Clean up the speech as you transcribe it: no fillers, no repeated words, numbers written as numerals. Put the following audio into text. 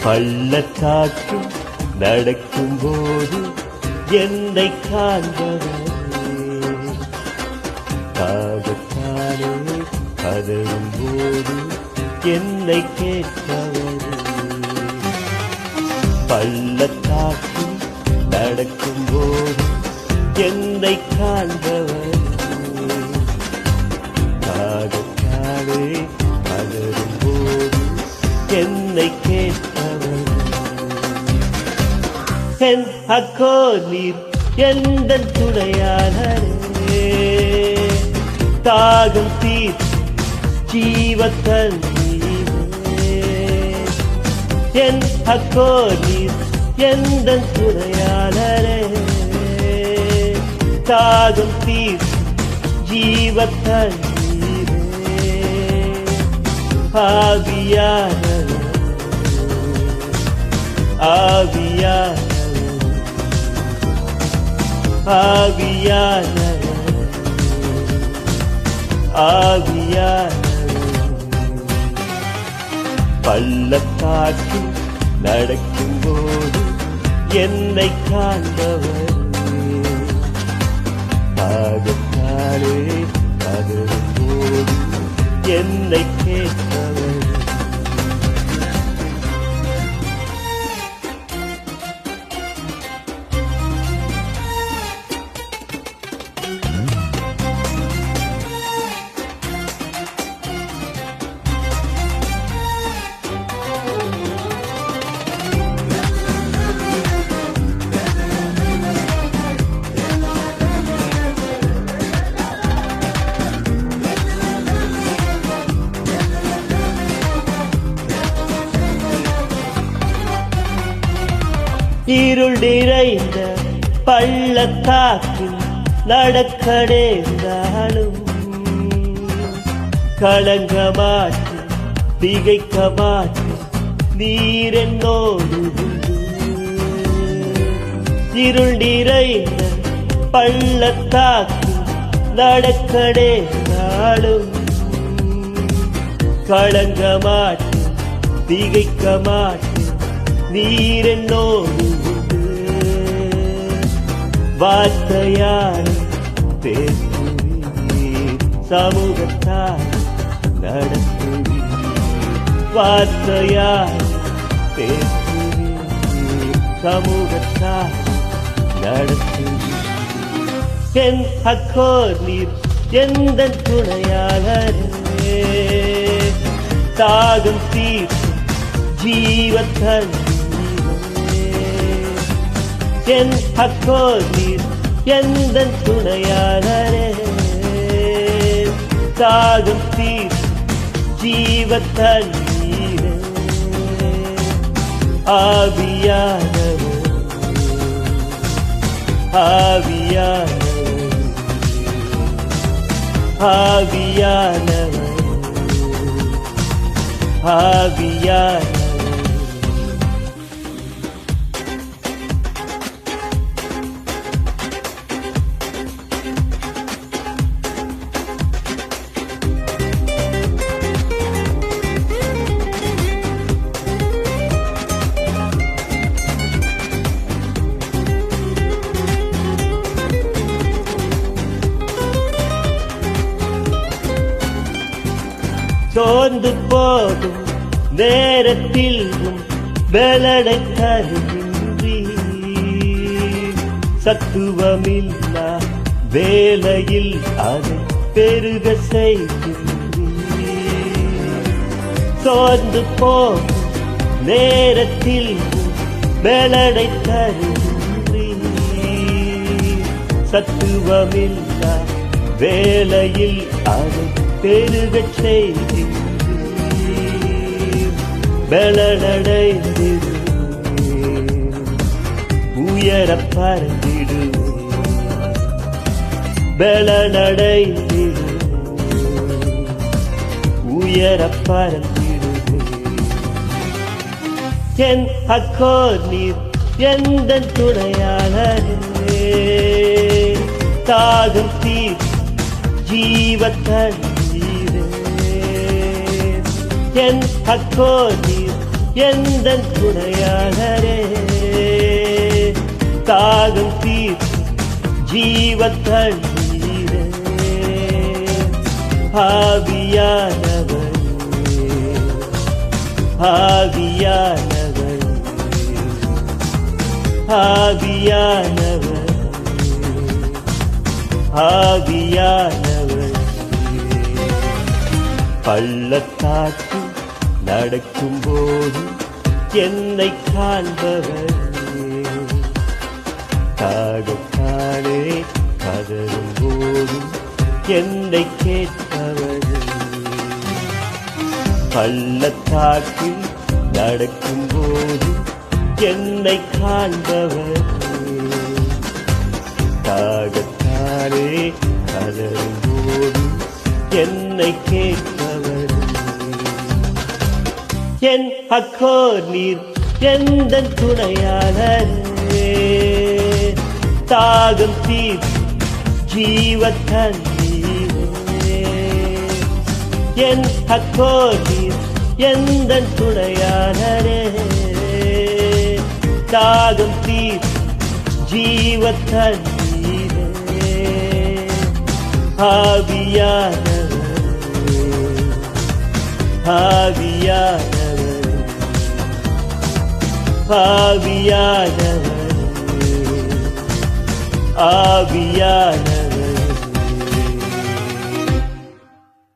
பள்ளத்தாக்கில் நடக்கும் போது என்னை காண்பவரே, தாகத்தாலே கதறும் போது என்னை கேட்பவரே. பள்ளத்தாக்கில் நடக்கும் போது என்னை காண்பவரே, தாகத்தாலே கதறும் போது என்னை கேட்பவரே. என் அக்கோ நீர் எந்தன் துணையாளரே, தாகம் தீர் ஜீவத்தண்ணீரே. என் அக்கோ நீர் எந்தன் துணையாளரே, தாகம் தீர் ஜீவத்தண்ணீரே. ஆவியானவரே, ஆவியானவரே, ஆவியானவரே, ஆவியானவரே. பள்ளத்தாக்கில் நடக்கும் போது என்னை காண்பவரே, தாகத்தாலே கதறும் போது என்னை கேட்பவரே. இருள் நிறைந்த பள்ளத்தாக்கில் நடக்க நேர்ந்தாலும் கலங்க மாட்டேன், திகைக்க மாட்டேன், நீர் என்னோடு உண்டு. இருள் நிறைந்த பள்ளத்தாக்கில் நடக்க நேர்ந்தாலும் கலங்க மாட்டேன், திகைக்க மாட்டேன், நீர் என்னோடு உண்டு. வார்த்தையால் பேசுவீர், சமூகத்தால் நடத்துவீர். வார்த்தையால் பேசுவீர், சமூகத்தால் நடத்துவீர். என் அக்கோ நீர் எந்தன் துணையாளரே, தாகம் தீர்க்கும் ஜீவத்தண்ணீரே. என் அக்கோ நீர் எந்தன் துணையாளரே, தாகம் தீர்க்கும் ஜீவத்தண்ணீரே. ஆவியானவரே, ஆவியானவரே, ஆவியானவரே, ஆவியானவரே. சோர்ந்து போகும் நேரத்தில் பலனை தருகின்றீர். சத்துவமில்லா வேளையில் அதை பெருக செய்கின்றீர். சோர்ந்து போகும் நேரத்தில் பலனை தருகின்றீர். சத்துவமில்லா வேளையில் அதை பெருகச் செய்கின்றீர். பலனடைந்திடுவீர், உயரப் பறந்திடுவீர். பலனடைந்திடுவீர், உயர பறந்திடுவேன். என் அக்கோர் நீர் எந்த துணையாளரே, தாகம் தீர் ஜீவ தண்ணீரே. என் அக்கோர் நீர் எந்த துணையாளரே, தாகம் தீர் ஜீவ தண்ணீரே. ஆவியானவர், ஆவியானவர், ஆவியானவர், ஆவியானவர். பள்ளத்தாக்கு நடக்கும்போது என்னை காண்பவர், தாகத்தாலே கதறும்போது என்னை கேட்பவர். பள்ளத்தாக்கில் நடக்கும்போது என்னை காண்பவர், தாகத்தாலே கதறும்போது என்னை கேட்பவர். என் அக்கோர் நீர் எந்த துணையாளரே, தாகம் தீர் ஜீவ தண்ணீரே. என் அக்கோர் நீர் எந்த துணையாளரே, தாகம் தீர் ஜீவ தண்ணீரே. ஆவியானவர், ஆவியானவர், ஆவியானவர், ஆவியானவர்.